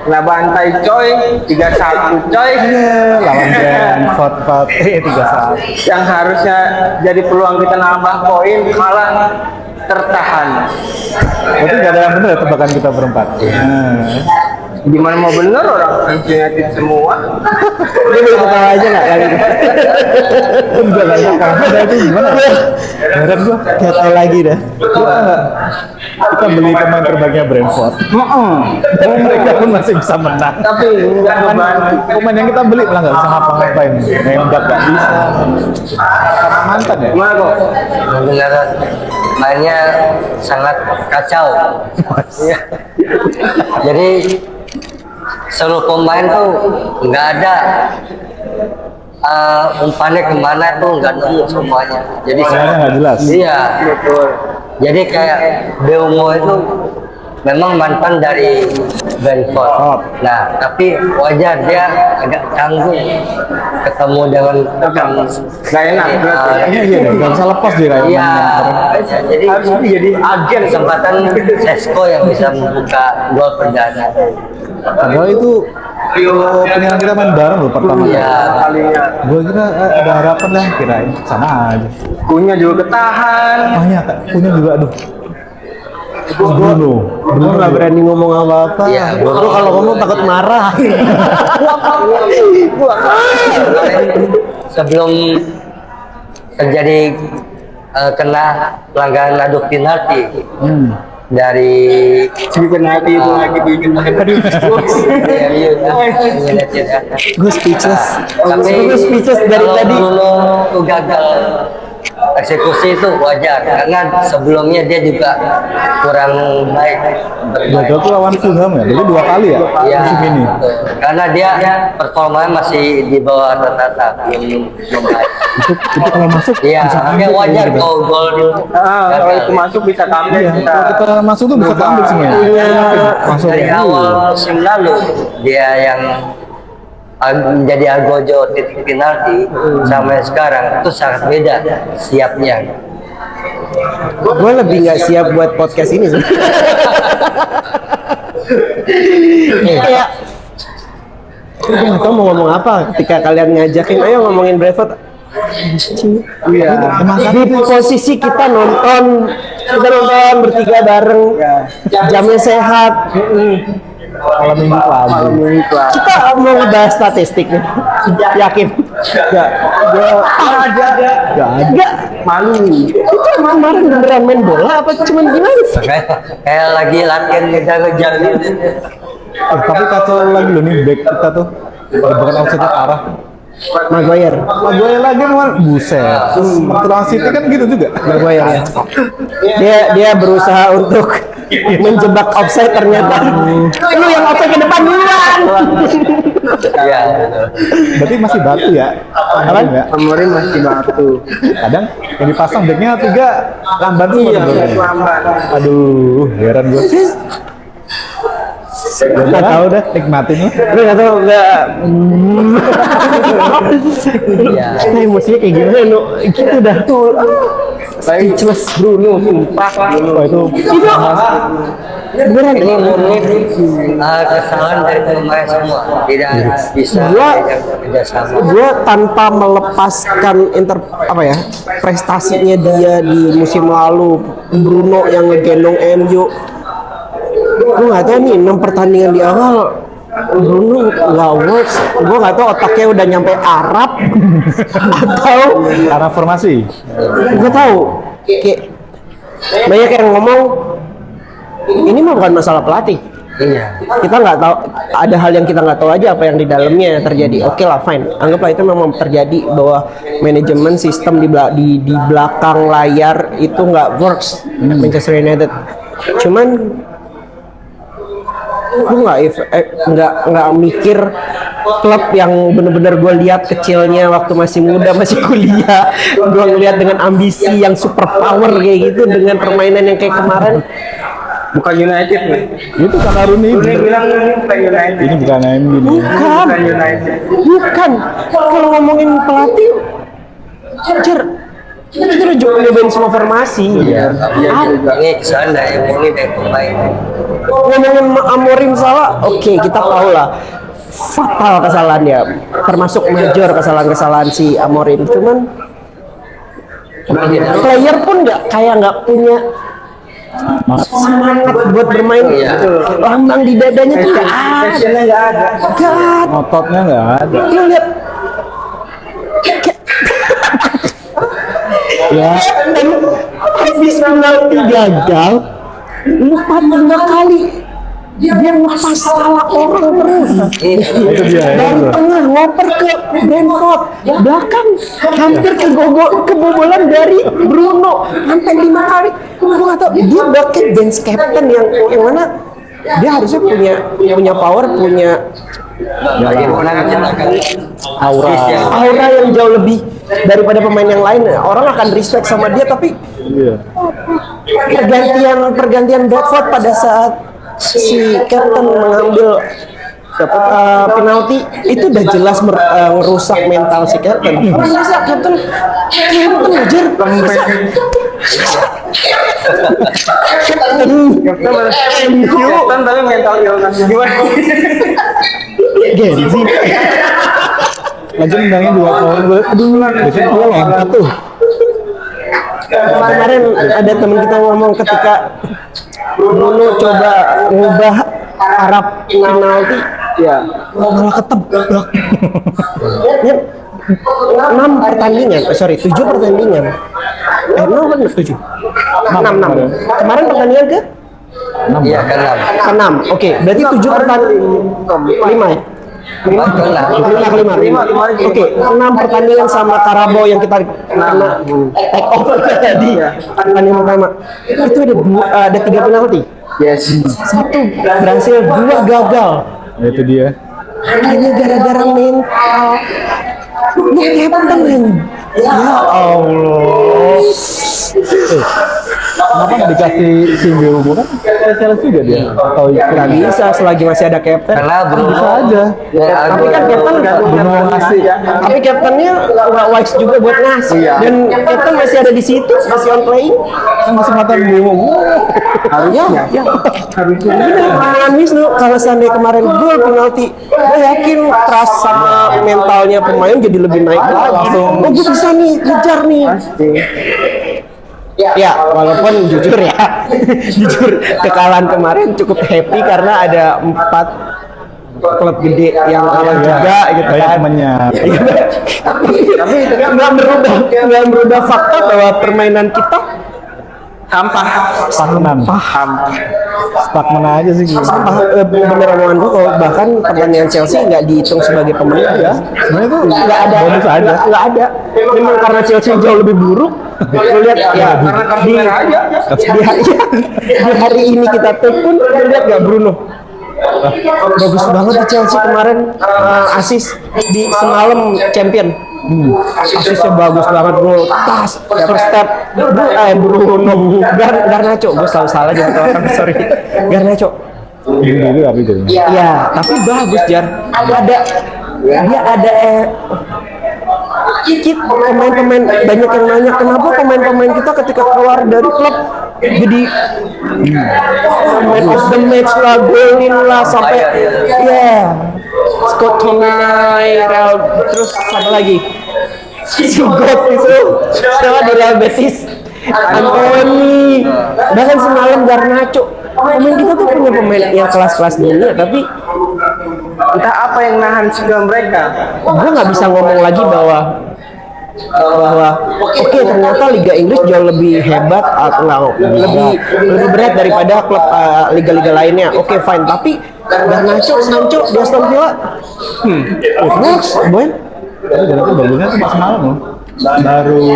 kena bantai coy, 3-1 coy. Lawan Brentford 3-1. Yang harusnya jadi peluang kita nambah poin malah tertahan. Berarti nggak ada yang benar ya tebakan kita berempat. Gimana mau bener orang United semua? Dia boleh ketawa aja nggak kali ini? Enggak lah, ada itu gimana? Heran gua. Gak tau lagi dah. Kita beli pemain terbaiknya Brentford. Mereka pun masih bisa menang. Tapi nggak membantu. Pemain yang kita beli malah nggak bisa ngapa-ngapain. Nembak nggak bisa. Karena mantan ya. Gimana kok? Beneran mainnya sangat kacau. Iya. Jadi seluruh pemain tuh nggak ada umpannya kemana tuh nggak nemu semuanya. Jadi Semuanya nggak jelas. Iya. Betul. Jadi kayak Beumo itu memang mantan dari Brentford. Nah, tapi wajar dia agak canggung ketemu dengan Gak enak berarti. Iya, nggak bisa lepas dia kayak. Iya, jadi Jadi agen kesempatan Sesko yang bisa membuka gol perdana. Padahal itu penilaian kita main bareng loh pertama. Iya. kalinya. Gue kira ada harapan lah, kirain sama aja. Kunya juga ketahan. Makanya punya juga aduh. Bruno. Gue nggak berani ngomong apa-apa. Iya, Gue kalau ngomong takut marah. Sebelum terjadi kena pelanggaran adu penalti dari Segi penalti itu lagi bikin Gue speechless. Tapi Gue speechless dari kalau tadi. Bruno tuh gagal eksekusi itu wajar karena sebelumnya dia juga kurang baik bermain. Gagal tuh lawan Fulham ya, jadi 2 kali ya Iya, musim ini. betul. Karena dia performanya masih di bawah rata-rata, belum membaik. Itu kalau masuk Iya, bisa dia ambil wajar gitu. kalau gol itu. kalau itu masuk bisa tampil. Iya, kalau kita masuk tuh bisa ambil semuanya. Masuk. Dari awal musim lalu dia yang menjadi Argojo titik penalti sampai sekarang itu sangat beda siapnya. Gue lebih nggak siap buat podcast ini sih. Kayak gue nggak tahu mau ngomong apa ketika kalian ngajakin ayo ngomongin Brentford. Iya. Di posisi kita nonton bertiga bareng, jamnya sehat. Kalau minggu lagi. Kita mau ngebahas statistik nih. Yakin? Enggak. Enggak. Malu. Itu kemarin beneran main bola apa cuman gimana sih? Kayak lagi latihan ngejar-ngejar gitu. Tapi kacau lagi loh nih back kita tuh. Bukan offset arah. Maguire. Maguire lagi memang buset. Terus City kan gitu juga. Maguire ya. Dia berusaha untuk menjebak offside ternyata. Lu yang offside ke depan duluan. Iya, betul. Berarti masih batu ya? Kadang ya? Kemarin masih batu. Kadang yang dipasang backnya 3 lamban semua Iya, sebenarnya. lambat. Aduh, heran gue. Nggak tahu dah. Nikmatin lah. Lu nggak tahu nggak. Iya. Nah, emosinya kayak gimana nu? Gitu dah tuh. Speechless Bruno, sumpah. Wah itu Beneran Ini murni kesalahan dari pemain semua, tidak bisa Gua- kerjasama. gue tanpa melepaskan prestasinya dia di musim lalu, Bruno yang ngegendong MU, gue nggak tahu nih 6 pertandingan di awal Bruno nggak works. Gue nggak tahu otaknya udah nyampe Arab atau karena formasi. gue tahu kayak banyak yang ngomong ini mah bukan masalah pelatih. Iya. Kita nggak tahu, ada hal yang kita nggak tahu aja apa yang di dalamnya terjadi. Oke lah, fine, anggaplah itu memang terjadi bahwa manajemen sistem di belakang layar itu nggak works Manchester United. Cuman gue nggak mikir klub yang bener-bener gue lihat kecilnya waktu masih muda, masih kuliah, gue ngeliat dengan ambisi yang super power kayak gitu dengan permainan yang kayak kemarin. Bukan United nih. Itu karena Rooney. Rooney bilang ini bukan United. Ini bukan MU nih. Bukan. Bukan United. Bukan. Kalau ngomongin pelatih, Jer, Kita udah nyobain semua formasi. Ini kesalahan dari murni dari pemain. Ngomongin Amorim salah, oke kita tahu lah fatal kesalahannya, termasuk major kesalahan-kesalahan si Amorim. Cuman player pun nggak punya semangat buat bermain. Lambang di dadanya tuh nggak ada. Ototnya nggak ada. Lu lihat Ya, dan habis penalti gagal 4-5 kali dia ngepas salah orang terus. itu dia. Dari tengah ngoper ke Brentford, belakang hampir kebobolan dari Bruno sampai 5 kali. Gue nggak tahu dia bucket bench captain yang mana dia harusnya punya power, punya Bagaimana menciptakan aura yang jauh lebih daripada pemain yang lain. Orang akan respect sama dia, tapi Iya. pergantian Bradford pada saat si Captain mengambil penalti itu udah jelas merusak mental si Captain. Masa Captain ajar Captain tapi mental illness gimana? Genzi. Lagi nendangnya 2 poin. Aduh, biasanya gue lompat tuh. Kemarin ada teman kita ngomong ketika Bruno coba ngubah arah penalti, Ya. malah ketebak. Ya, 7 pertandingan. 6 kan 7. 6. Kemarin pertandingan ke? Iya karena Ke-6. Oke, berarti 7 pertandingan 5 ya? 5. Oke, 6 pertandingan sama Karabo yang kita kena take over tadi. Pertandingan pertama. Itu ada 3 penalti. Yes. 1 berhasil, 2 gagal. Ya, itu dia. Hanya gara-gara mental. Lu captain kan? Ya Allah. Kenapa nggak dikasih single kan? Spesialis juga dia. Atau Nggak bisa selagi masih ada captain. karena Bruno bisa aja. Tapi kan captain Bruno ngasih. tapi captainnya nggak wise juga buat ngasih. Dan captain masih ada di situ, masih on playing. Kan kesempatan demo gue. Ya. Bener, omongan Wisnu, kalau seandainya kemarin gol penalti, gue yakin trust sama mentalnya pemain jadi lebih naik lagi. Oh, gue bisa nih, kejar nih. Ya, walaupun jujur ya, jujur kekalahan kemarin cukup happy karena ada 4 klub gede yang kalah juga gitu Banyak kan. temennya. Tapi itu kan nggak berubah fakta bahwa permainan kita Stagnan. Stagnan aja sih. bener omongan gue kalau bahkan pertandingan Chelsea nggak dihitung sebagai pemenang ya. Sebenarnya tuh Nggak ada, bonus aja. nggak ada. Memang karena Chelsea jauh lebih buruk. Lu lihat ya di hari ini kita take pun lu lihat nggak Bruno bagus banget di Chelsea kemarin, assist di semalam champion. Asisnya bagus banget bro, tas, first step, Bruno, Garnacho, gue selalu salah jangan tahu orang, sorry, Garnacho. Gini tapi jadinya. Iya, tapi bagus Jar. Dia ada pemain-pemain banyak yang nanya kenapa pemain-pemain kita ketika keluar dari klub jadi man of the match lah, golin lah sampai Scott McTominay, terus apa lagi? Si God itu sama di Real Betis, Anthony, bahkan semalam Garnacho. Pemain kita tuh punya pemain yang kelas-kelas dunia, tapi Entah apa yang nahan skill mereka. gue nggak bisa ngomong lagi bahwa oke, ternyata Liga Inggris jauh lebih hebat atau lebih berat daripada klub liga-liga lainnya. Oke, fine, tapi Garnacho, Sancho di Aston Villa works, boy. Tapi Garnacho bagusnya tuh pas semalam loh.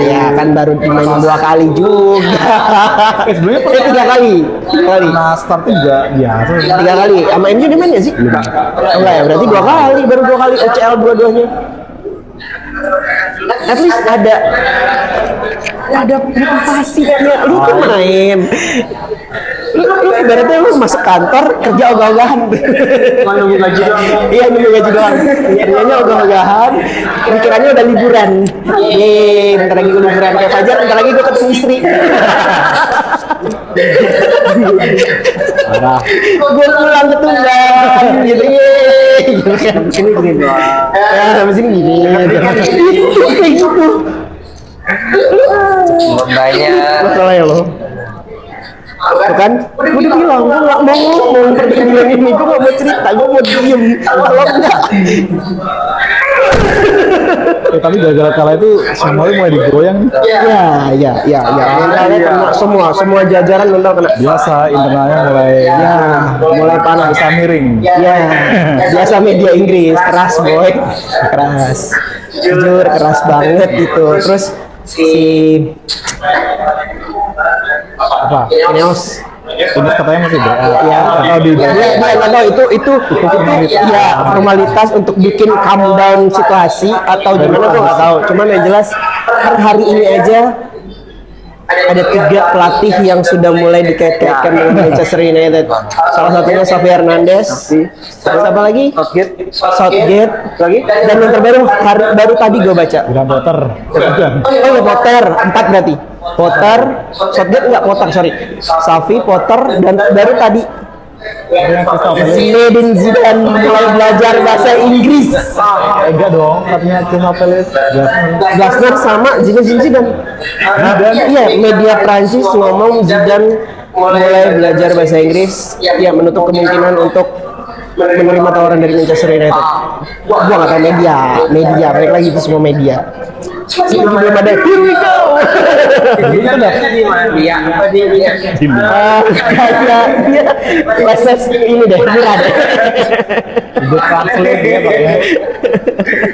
Ya kan baru main 2 kali juga. Sebenarnya 3 kali. Nah, startnya juga biasa. 3 kali. Sama MU dia main nggak sih? Enggak ya, berarti 2 kali, baru 2 kali UCL dua-duanya. At least ada motivasinya. Lu tuh main. Lu ibaratnya lu masuk kantor kerja ogah-ogahan. Cuma nunggu gaji doang. Iya, nunggu gaji doang. Kerjanya ogah-ogahan, pikirannya udah liburan. Yeay, bentar lagi gue liburan kayak Fajar, bentar lagi gue ketemu istri. Parah. Gue pulang ke Tuban gitu, yeay. Gitu kan. Ini gini doang. Ya, sampai sini gini. Kayak gitu. Banyak. Masalah ya lo. Tuh kan, gue udah bilang, gue gak mau ngomong pertandingan ini, gue gak mau cerita, gue mau diem. Kalau enggak, Tapi gara-gara kalah itu semuanya mulai digoyang nih. ya. Mentalnya kena semua jajaran mental kena. Biasa internalnya mulai Mulai panas. bisa miring. Ya, biasa media Inggris, keras boy, keras. Jujur, keras banget gitu. Terus si Apa? Ineos, Ini katanya masih BA. ya, Atau di dia nggak tahu itu ya formalitas untuk bikin calm down situasi atau gimana gue nggak tahu. Cuman yang jelas per hari ini aja ada 3 pelatih yang sudah mulai dikait-kaitkan dengan Manchester United. Salah satunya Xavi Hernandez. Terus apa lagi? Southgate. Lagi? Dan yang terbaru baru tadi gue baca. Graham Potter. Oh ya Potter, 4 berarti. Potter, Southgate enggak Potter, sorry. Xavi, Potter, dan baru tadi Zinedine Zidane mulai belajar bahasa Inggris. Enggak dong, katanya Crystal Palace. Glasner sama Zinedine Zidane. Iya, media Prancis ngomong Zidane mulai belajar bahasa Inggris. Ya, menutup kemungkinan untuk menerima tawaran dari Manchester United. Gua nggak tahu media, balik lagi itu semua media. Ini belum ada. Here we go. Itu dapetnya di mana? Iya. Apa di Kayak dia proses ini deh, murah deh. Udah translate ya paknya.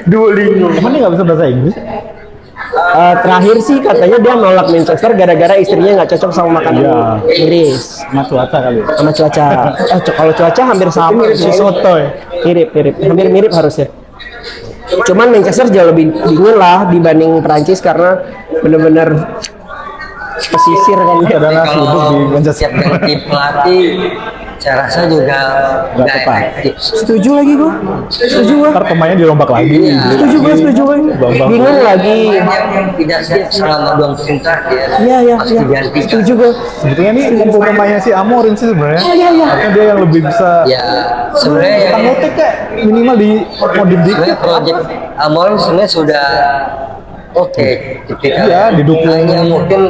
Duolingo. Emang dia nggak bisa bahasa Inggris? Terakhir sih katanya dia nolak Manchester gara-gara istrinya nggak cocok sama makanan Iya. Inggris Sama cuaca kali. sama cuaca. Kalau cuaca hampir sama si soto ya. Mirip, hampir mirip harusnya. Cuman Manchester jauh lebih dingin lah dibanding Prancis karena bener-bener pesisir kan. Ada nasi Kalau uduk di Manchester. siap ganti pelatih, saya rasa juga Nggak nggak tepat. efektif. Setuju lagi gua. Setuju gua. Ntar pemainnya dirombak lagi. Setuju gua. Bambang. Bingung lagi. Yang tidak siap selama 2 musim terakhir Iya. pasti diganti. Setuju gua. Sebetulnya nih mumpung pemainnya si Amorim sih sebenarnya. Iya. Harusnya dia yang lebih bisa. Ya sebenarnya Kita ngotek kayak minimal di modif dikit. sebenarnya proyek Amorim sebenarnya sudah oke. Iya, didukung. Hanya mungkin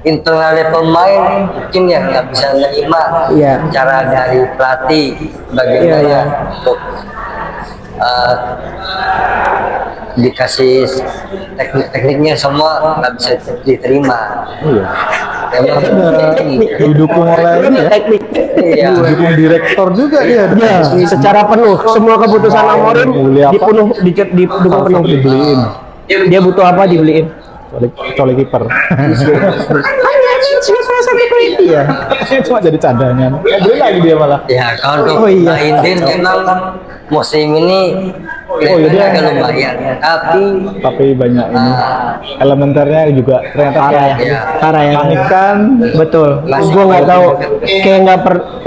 internalnya pemain mungkin yang nggak bisa menerima Iya. cara dari pelatih bagaimana Iya. untuk dikasih tekniknya semua nggak bisa diterima. Iya. Memang Didukung oleh ini ya. Teknik. iya. Didukung direktor juga dia. Ya, secara penuh semua keputusan Amorim Beli apa? didukung penuh. Dibeliin. Dia butuh apa dibeliin. Colek kiper. Iya. Cuma jadi cadangan. Beli lagi dia malah. Ya kalau untuk Oh, iya. Indin memang musim ini iya, dia- agak lumayan, Tapi banyak ini elementernya juga ternyata Parah ya. Iya. Parah ya. panik kan. Betul. Masih Gua nggak tahu. panik. Kayak nggak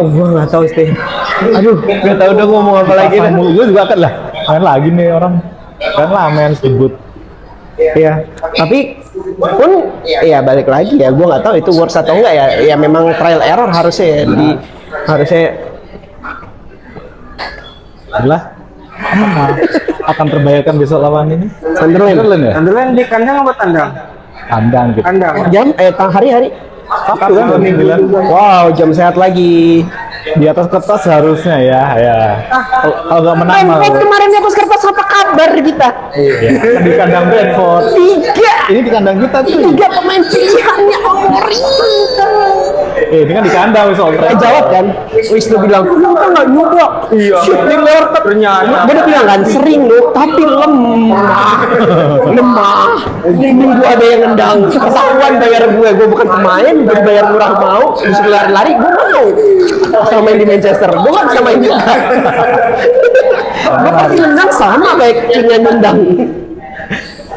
gua nggak tahu sih. Aduh, nggak tahu udah ngomong apa lagi. Pasang mulu. Gue juga kan lah. Main lagi nih orang. Kan lah main sebut. Iya. Tapi pun ya balik lagi ya. Gua nggak tahu itu worse atau enggak ya. Ya memang trial error harusnya ya. Harusnya Adalah akan terbayarkan besok lawan ini. Sunderland. Ya? Sunderland di kandang apa tandang? Kandang gitu. Kandang. Jam hari-hari. Sabtu kan jam 9. Wow, jam sehat lagi. Di atas kertas harusnya ya. Kalau nggak menang malah. Brentford kemarin di atas kertas apa kabar kita? Ya, di kandang Brentford. 3 Ini di kandang kita tuh. pemain pilihannya Amorim. Ini kan di kandang wis Oltrek. Jawab kan, Wisnu bilang, kenapa nggak nyoba? Iya. Shooting lewat ternyata. Gue udah bilang kan, sering loh, tapi lemah. Minggu ada yang nendang. Ketahuan bayar gue bukan pemain, gue dibayar murah mau, disuruh lari-lari, gue mau. Sama main di Manchester, gue nggak bisa main juga. Gue pasti nendang sama kayak Kini nendang.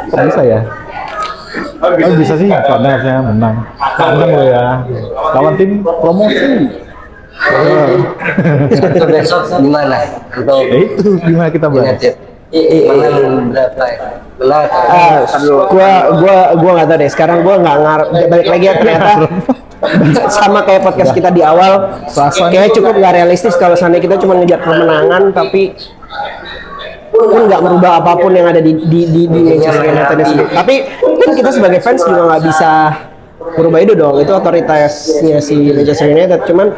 Kok bisa ya? Oh, bisa sih, karena harusnya menang. Kandang lo ya. Lawan tim promosi. Untuk besok gimana? Untuk Ya itu gimana kita bahas? United. Menang berapa ya? Menang. Gua nggak tahu deh. Sekarang gua nggak ngarep balik lagi ya ternyata sama kayak podcast kita di awal. Kayaknya cukup nggak realistis kalau seandainya kita cuma ngejar kemenangan tapi pun nggak merubah apapun yang ada di Manchester United sendiri. Tapi kan kita sebagai fans juga nggak bisa merubah itu dong. Itu otoritasnya si Manchester United. Cuman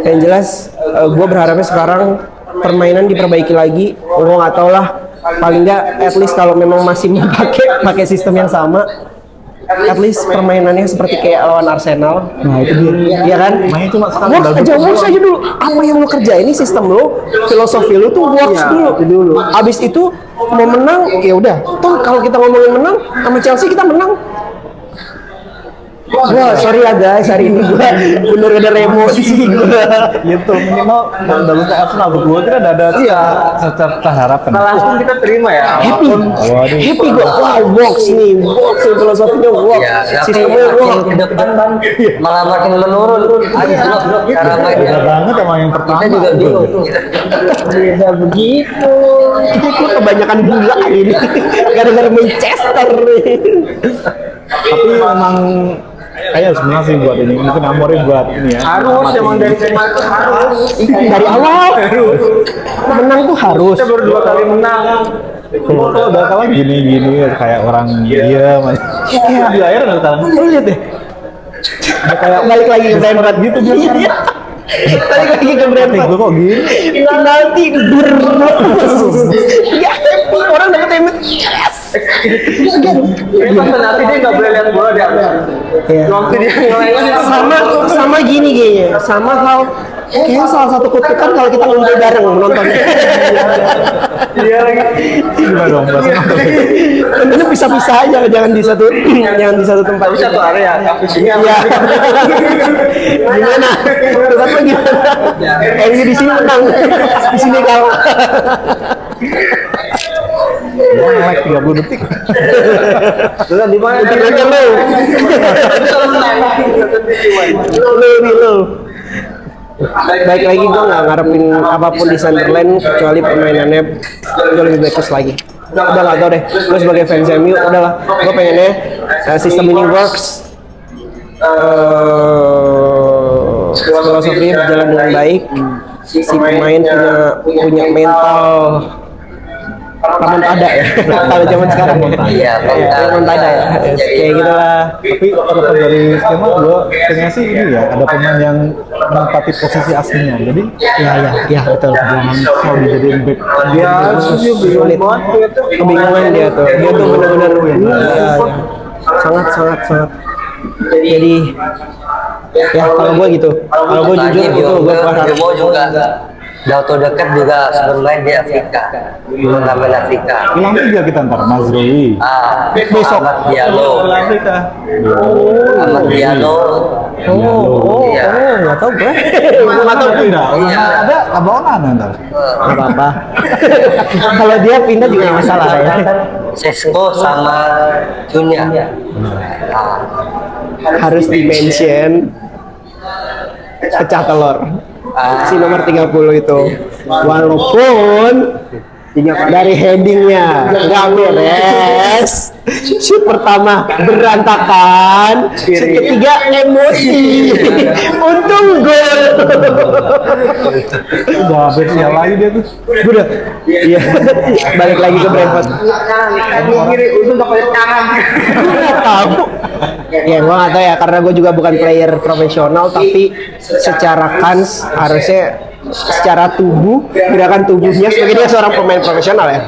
yang jelas gue berharapnya sekarang permainan diperbaiki lagi. Gue nggak tahu lah. Paling nggak at least kalau memang masih mau pakai sistem yang sama, at least permainannya seperti kayak lawan Arsenal. Nah itu dia. Iya kan? Mainnya cuma sekali. Works aja dulu. Apa yang lo kerja ini sistem lo, filosofi lo tuh works dulu. Abis itu mau menang, ya udah. Toh kalau kita ngomongin menang sama Chelsea kita menang. Wah, sorry ya guys, hari ini gue bener-bener emosi gue. Itu minimal udah lu ke Arsenal gue kira ada secara harapan. Nah, langsung kita terima ya. Happy gue. Wah, works nih filosofinya works. Ya, tapi Sistemnya makin works. ke depan malah makin menurun. Anjlok cara Beda mainnya. banget sama yang pertama. Kita juga bingung. Beda begitu. Kita kebanyakan gula ini. Gara-gara Manchester nih. Tapi memang kayak sebenarnya sih buat ini mungkin Amorim buat ini ya. Harus emang dari kemarin tuh harus. Dari awal menang tuh harus. Kita baru 2 kali menang. Kalau udah kalah gini kayak orang diam aja. Kayak di air udah kalah. Lu lihat deh. Udah kayak Balik lagi ke Brentford gitu dia. Iya. Balik lagi ke Brentford. Gue kok gini? Penalti ya happy orang dapet tempat. Yes. Ini pas penalti dia nggak boleh lihat bola dia. Iya. Waktu dia ngelain Sama gini kayaknya. Sama hal kayaknya salah satu kutukan kalau kita ngumpul bareng menonton. dia lagi. Gimana dong? Tentunya pisah-pisah aja, jangan di satu tempat. Tapi satu area, tapi sini Iya. Gimana? Menurut apa gimana? MU di sini menang, di sini kalah. Gue nge-lag 30 detik. Sudah di mana? Nanti aja lo. Lo. Baik lagi gue nggak ngarepin apapun di Sunderland kecuali permainannya jauh lebih bagus lagi. Udah nggak tau deh. Gue sebagai fans MU, udahlah. Gue pengennya sistem ini works. Filosofinya berjalan dengan baik. Si pemain punya mental remontada ya. Kalau zaman sekarang Iya, remontada ya. Kayak gitulah. Tapi terlepas dari skema, gue pengen sih ini ya ada pemain yang menempati posisi aslinya. Jadi Ya betul. jangan selalu dijadiin back. Dia Sulit. Kebingungan dia tuh. Dia tuh benar-benar sangat. Jadi ya kalau gue gitu. Kalau gue jujur itu gue berharap. Bimo juga Dauto dekat juga bermain di Afrika, turnamen Afrika. Hilang 3 kita ntar, Mazrui. Besok. Ahmad Diallo. Ahmad Diallo. Nggak tahu gue. Nggak tahu. Tidak, Iya. ada Abonan ntar. Nggak apa-apa. Kalau dia pindah juga nggak masalah ya. Sesko sama Junya. Harus di-mention pecah telur. Si nomor 30 itu. Walaupun dari headingnya nggak beres, shoot pertama berantakan, shoot ketiga emosi, untung gol. Udah beda lagi dia tuh. Udah, iya, balik lagi ke Brentford. Kiri untung pakai tangan. Nggak tahu. Ya gue nggak tahu ya karena gue juga bukan player profesional, tapi secara kans harusnya secara tubuh, gerakan tubuhnya sebagai dia seorang pemain profesional ya,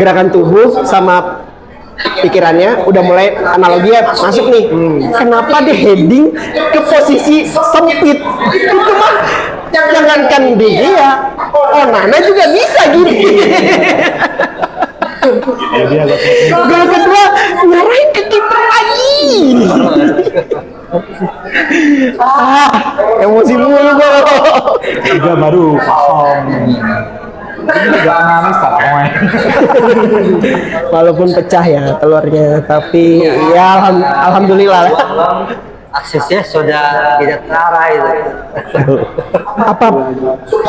gerakan tubuh sama pikirannya udah mulai analoginya masuk nih. Kenapa dia heading ke posisi sempit? Itu mah jangankan dia, Onana juga bisa gini. Gol kedua ngarahin ke kiper lagi. Emosi mulu gue. 3 baru kosong. Ini juga nangis tak main. Walaupun pecah ya telurnya, tapi ya alhamdulillah lah. aksesnya sudah tidak terarah itu. Apa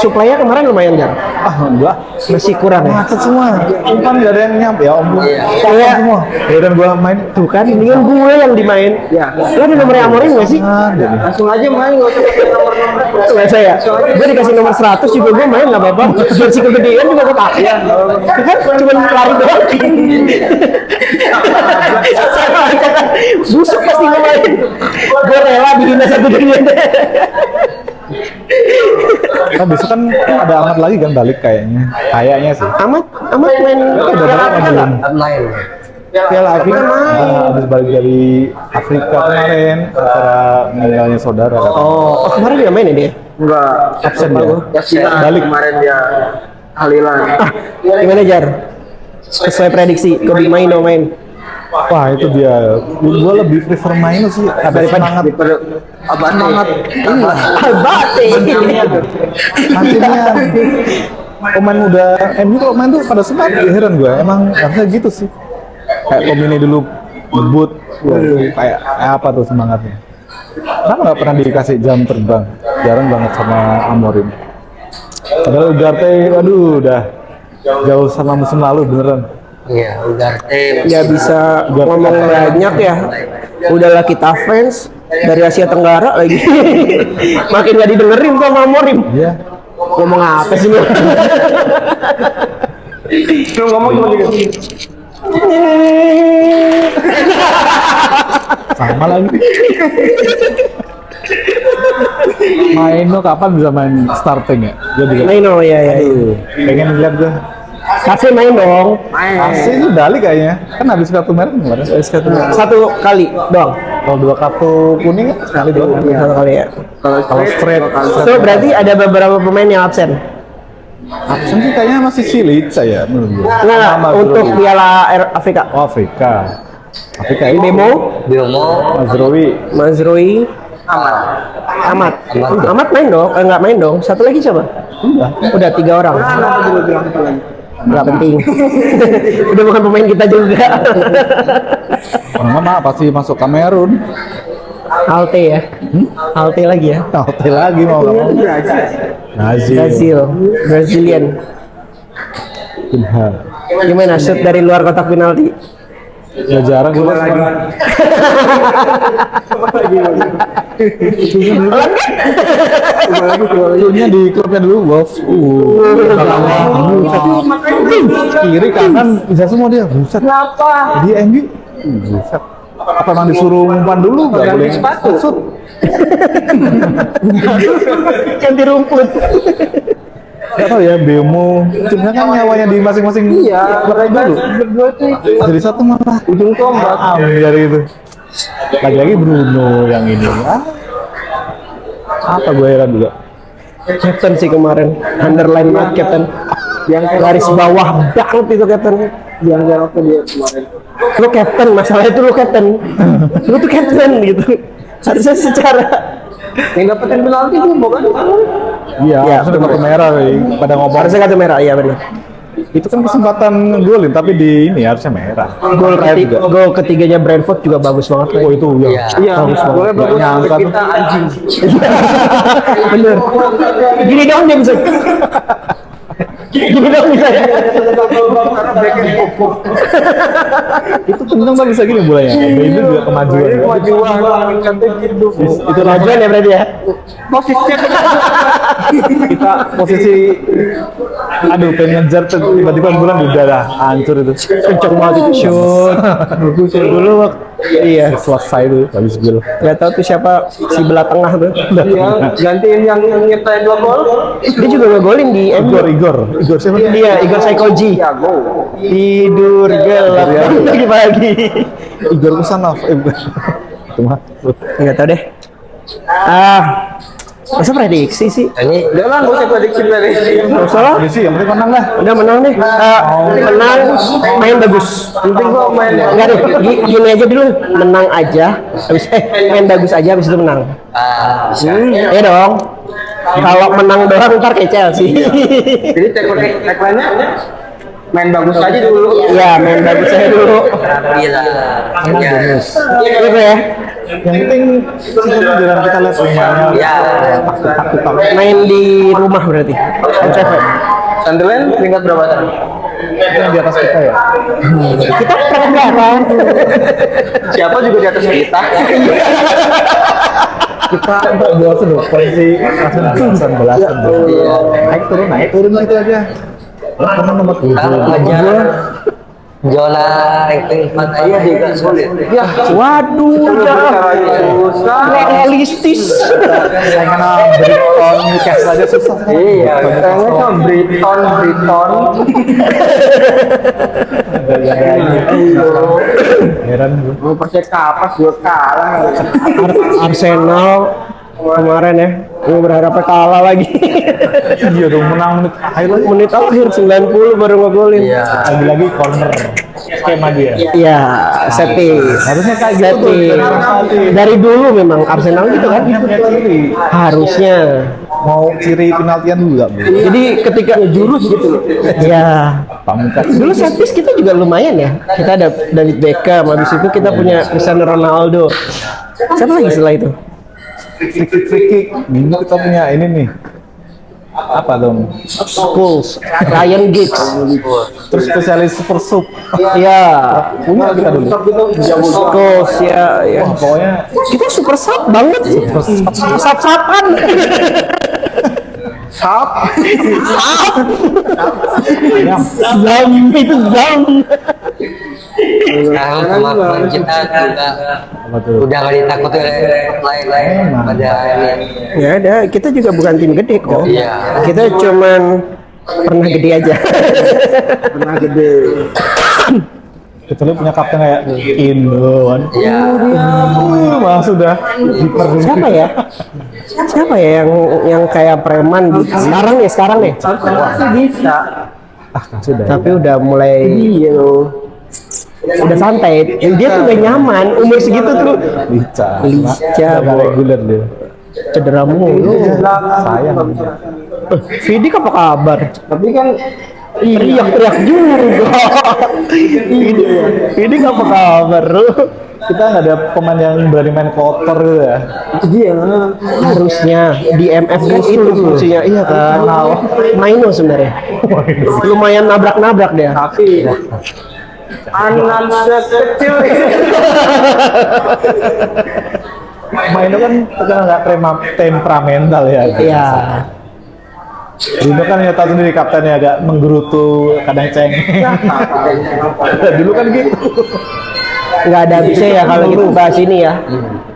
suplainya kemarin lumayan Jar? Enggak. Masih kurang ya? Macet semua. Umpan nggak ada yang nyampe ya om. Iya. Kayak semua. Ya dan gua main Tuh kan, ini kan gue yang dimain. Ya. Lo ada nomornya Amorim nggak sih? ada nih. Langsung aja main, nggak usah pakai nomor-nomor. Nggak saya. Gue dikasih nomor 100 juga gue main nggak apa-apa. Jersey kegedean juga gue pakai. Itu kan cuma lari doang. Busuk pasti gue main. Gue rela dihina satu dunia. Nah, besok kan ada Ahmad lagi kan balik kayaknya sih. Amat main. Udah balik belum? Main. Piala Afrika main. Habis balik dari Afrika kemarin karena meninggalnya saudara. Oh, kemarin dia main ya dia? Enggak. Absen dia. Balik kemarin dia Halilan. Gimana Jar? Sesuai prediksi, Kobe main. Wah itu dia. Gua lebih prefer main sih. Ada semangat. Semangat. Abate. Nantinya pemain muda MU kalau main tuh pada semangat. Heran gue. Emang harusnya gitu sih. Kayak Komine dulu debut. Kayak apa tuh semangatnya? Kenapa nggak pernah dikasih jam terbang? Jarang banget sama Amorim. Padahal Ugarte, waduh udah jauh sama musim lalu beneran. Iya, Ugarte. Nggak bisa ngomong banyak ya. Udahlah kita fans dari Asia Tenggara lagi. Makin nggak didengerin sama Amorim. Iya. Ngomong apa sih lu? Lu ngomong cuma gitu. Sama lagi. Main lo kapan bisa main starting ya? Gue juga. Main oh ya. Aduh, pengen lihat gue. Kasih main dong. Asli itu balik kayaknya. Kan habis kartu merah kemarin. Satu kali doang. Kalau 2 kartu kuning kan sekali doang. Satu kali ya. Kalau straight. So berarti ada beberapa pemain yang absen. Absen sih kayaknya masih Silica ya menurut gue. Nah, untuk Piala Afrika. Oh, Afrika. Afrika ini Bemo, Biomo. Mazrui, Amat main dong? Enggak main dong. Satu lagi siapa? Udah 3 orang. Nggak penting. Udah bukan pemain kita juga. orang mana pasti masuk Kamerun. Alte ya. Alte lagi ya. Hotel lagi mau nggak mau. Brazilian. Benar. Gimana shoot dari luar kotak penalti? Ya jarang gue lagi. Dulunya di klubnya dulu Wolves. Kiri kanan bisa semua dia. Buset. Kenapa? Di MU. Buset. Apa emang disuruh umpan dulu? Gak boleh shoot. Ganti rumput. Gak tau ya, Bemo. Timnya kan nyawanya di masing-masing. Iya, klub dulu. berdua itu. Jadi satu malah Ujung tombak. dari itu. Lagi-lagi Bruno yang ini. Apa gue heran juga. Captain sih kemarin. Underline banget Captain. Yang garis bawah banget itu Captain. Yang waktu dia kemarin. Lu Captain, masalah itu lu Captain. Lu tuh Captain gitu. Harusnya secara Yang dapetin penalti itu bukan? Iya, Ya, harusnya dapat kartu merah, pada ngomong. harusnya kartu merah, iya benar. Itu kan kesempatan golin, tapi di ini harusnya merah. Gol ketiganya Brentford juga bagus banget. Oh itu ya. Iya. Iya, Bagus banget. boleh bagus. Nyangka tuh. Kita anjing. Bener. Gini dong dia bisa. Gini dong bisa. Itu tendang tak bisa gini bolanya. Itu juga kemajuan. Kemajuan. Itu kemajuan ya berarti ya. Posisinya Kita posisi aduh pengen ngejar tuh, tiba-tiba bulan udah lah hancur itu. Kenceng banget itu shoot. Bagus dulu iya. Selesai tuh habis gol. Gak tahu tuh siapa si belah tengah tuh. Iya, gantiin yang nyiptain 2 gol. Dia juga ngegolin di MU. Igor siapa? Dia Igor Saikoji. Ya, go. Tidur gelap pagi-pagi. Igor Kusanov. Itu mah. Nggak tahu deh. Masa prediksi sih? Ini Udah lah, nggak usah prediksi. Nggak usah lah. Ini sih yang penting menang lah. Udah menang nih. Menang, main bagus. Penting gua main. Enggak deh, gini aja dulu. Menang aja, habis main bagus aja, habis itu menang. bisa. Iya dong. Kalau menang doang ntar kayak Chelsea. Jadi tagline-nya Main bagus aja dulu. Iya, main bagus aja dulu. Rapi lah. Ya. Gitu ya. Yang penting jalan kita lihat rumahnya. Ya. Main di rumah berarti. MCV. Sunderland peringkat berapa tadi? Itu yang di atas kita ya. Kita peringkat berapa? Siapa juga di atas kita? Kita belasan loh, posisi belasan. Iya. Naik turun gitu aja. Karena nomor 7. Ngejar zona ranking 4 aja juga sulit. Ya, Waduh, susah. nggak realistis. Karena Brighton Newcastle aja susah. Iya, kayaknya sama Brighton. Heran gue. Mau Persekapas gue kalah. Arsenal kemarin ya, gue berharapnya kalah lagi. Iya dong, menang menit akhir lagi. Menit akhir 90 baru ngegolin. Iya. Lagi-lagi corner skema dia. Iya, set piece. Harusnya kayak gitu Set tuh, piece. Dari dulu memang Arsenal gitu kan. Punya ciri. Harusnya. Mau ciri penaltian juga, Bu. Jadi ketika jurus gitu. Ya. Pamungkas. Dulu set piece kita juga lumayan ya. Kita ada David Beckham, habis itu kita punya Cristiano Ronaldo. Siapa lagi setelah itu? Free kick. Dulu kita punya ini nih. Apa dong? Scholes, Ryan Giggs. Terus spesialis super sub. Iya. Punya kita dulu. Scholes ya, ya. Wah, pokoknya Kita super sub banget. Sub-suban. Sap. Zam itu zam. Sekarang kemampuan kita juga udah nggak ditakuti oleh lain-lain pada ini. Ya ada, kita juga bukan tim gede kok. Iya. Kita cuman pernah gede aja. Pernah gede. kita dulu punya kapten kayak Indo kan. Iya. Mah sudah Siapa ya? Siapa ya yang kayak preman gitu? Sekarang nih. Pasti bisa. sudah. Tapi udah mulai Iya loh. udah santai. Dia tuh udah nyaman. Umur segitu tuh Lica. Lica, Nggak Bo. reguler dia. cedera mulu. Sayang. Vidik apa kabar? Tapi kan Teriak-teriak juga. Ini apa kabar lu? Kita nggak ada pemain yang berani main kotor gitu ya. iya. Harusnya di MF kan itu fungsinya, iya kan? Maino sebenarnya. Lumayan nabrak-nabrak dia. Tapi anak kecil Main itu kan terkenal nggak temperamental ya. Iya. Dulu kan ya tahu sendiri kaptennya agak menggerutu, kadang cengeng. Dulu kan gitu. Nggak ada habisnya ya kalau kita bahas ini ya.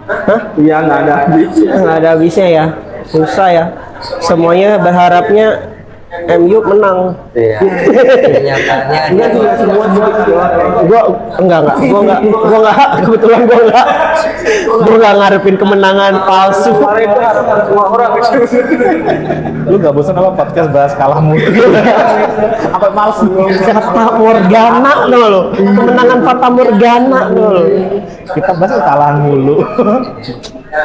Hah? iya nggak ada habis. Nggak ada habisnya ya. Susah ya. Semuanya berharapnya MU menang. Iya. Kenyataannya Iya juga semua Gua enggak. Kebetulan gua enggak ngarepin kemenangan palsu. itu harapan semua orang. Lu nggak bosan apa podcast bahas kalah mulu? Apa males? Fata Morgana lo. Kemenangan Fata Morgana lo. Kita bahas kalah mulu.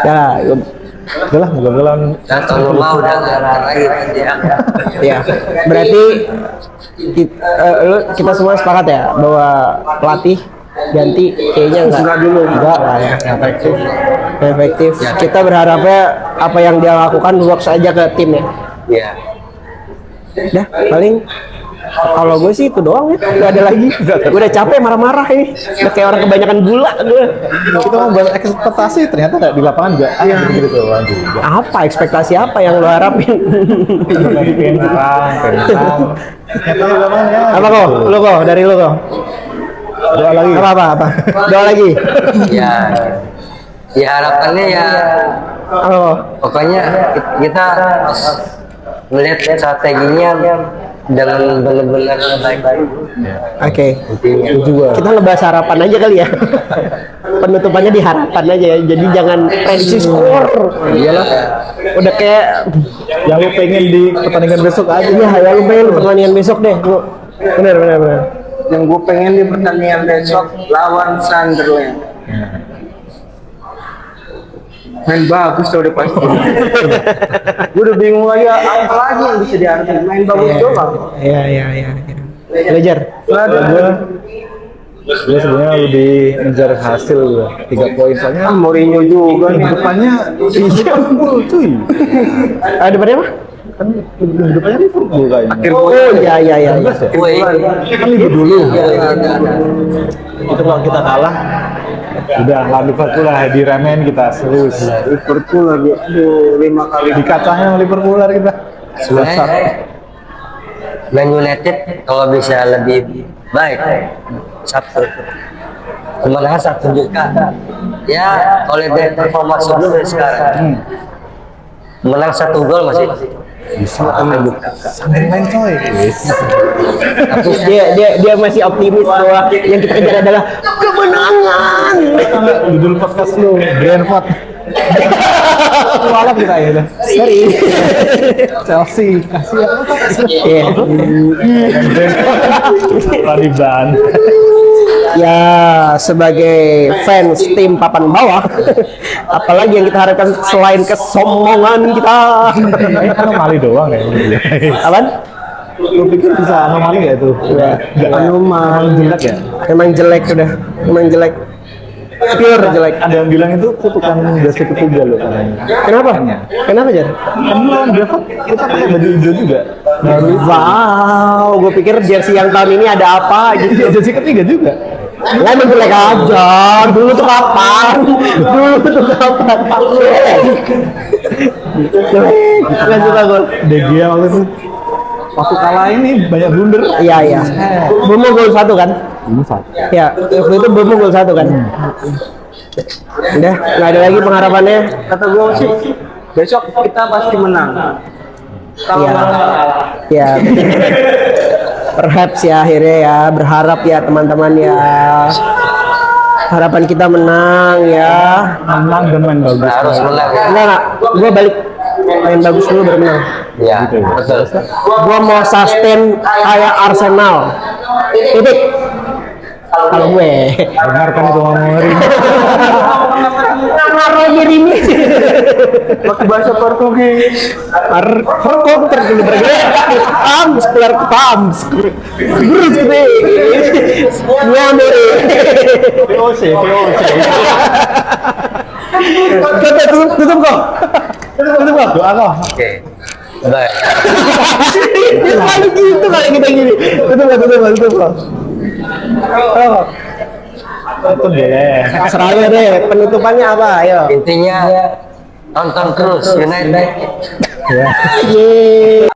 Ya, Udah lah, mudah-mudahan dan kalau mau udah nggak lagi dia. ya. Berarti kita semua sepakat ya bahwa pelatih ganti kayaknya enggak lah ya. Efektif. Kita berharapnya apa yang dia lakukan works aja ke tim ya. Iya. Dah, paling kalau gue sih itu doang ya, nggak ada lagi. Gue udah capek marah-marah ini, udah kayak orang kebanyakan gula gue. kita mau bahas ekspektasi ternyata nggak di lapangan juga. Gitu doang juga. Apa ekspektasi apa yang lo harapin? Ternyata di lapangan ya. Apa kok? Lo kok? Dari lo kok? Doa lagi. Apa? Doa lagi. Ya. Ya harapannya ya Apa kok? pokoknya kita harus melihat strateginya dengan benar-benar baik-baik. Oke. Intinya. Kita ngebahas harapan aja kali ya. Penutupannya di harapan aja ya. Jadi jangan prediksi skor. Iyalah. Udah kayak Yang lu pengen di pertandingan besok aja. iya ya lu pengen pertandingan besok deh. Bener. Yang gue pengen di pertandingan besok lawan Sunderland. Main bagus tuh udah pasti. Gue udah bingung lagi apa lagi yang bisa diharapin. Main bagus doang. Iya. Belajar. Gue sebenarnya lebih ngejar hasil gue 3 poin soalnya Mourinho juga nih. depannya Liverpool cuy. Depannya apa? Kan depannya Liverpool kayaknya. Akhir Oh iya iya iya. Iya. Woi. Kan Liverpool dulu. Itu kalau kita kalah udah lah Liverpool lah diremen kita serius. Liverpool lagi. Aduh, 5 kali. Di kacanya sama Liverpool lah kita. Selesai. Man United kalau bisa lebih baik Sabtu kemenangan 1 juta ya kalau dari performa sebelum sekarang menang 1 gol masih Bisa sampai main coy. Tapi dia masih optimis bahwa yang kita kejar adalah kemenangan. Judul podcast lu Brentford. Kualat kita ya. Sorry. Chelsea kasih apa? Iya. Tadi ban. Ya sebagai fans tim papan bawah, apalagi yang kita harapkan selain kesombongan kita. Kayaknya anomali doang ya. Apaan? Lu pikir bisa anomali gak itu? Enggak anomali jelek ya? Emang jelek udah, emang jelek. Pure jelek. Ada yang bilang itu kutukan jersey ketiga loh katanya. Kenapa? Kenapa Jar? Kan lawan Brentford kita pakai baju hijau juga. Wow, gue pikir jersey yang tahun ini ada apa gitu. Jersey ketiga juga. Lah emang jelek aja. Dulu tuh kapan? Dulu tuh kapan? Nggak suka gue. De Gea waktu itu waktu kalah ini banyak blunder. Iya iya. Bomo gol 1 kan? Ya, waktu itu Bomo gol 1 kan? Udah, nggak ada lagi pengharapannya. Kata gue sih, besok kita pasti menang. Kalau Iya. nggak- Ya. Perhaps ya akhirnya ya, berharap ya teman-teman ya. Harapan kita menang ya. Menang dan main bagus. harus menang Enggak, gue balik main bagus dulu baru menang. ya betul Gue mau sustain kayak Arsenal. Titik. Kalau gue. Dengarkan itu ngomongin. Ngaruh diri ini. pakai bahasa Portugis. Harkon terkini bergerak. Pams keluar ke pams. Terus gede. Nyamur. VOC. Tutup kok. Tutup kok. Doa kok. oke baik Selalu gitu kalau kita gini. Tutup kok. Oh, Itu boleh. seraya deh. Penutupannya apa? Ayo. intinya tonton terus United Ya. Yeay.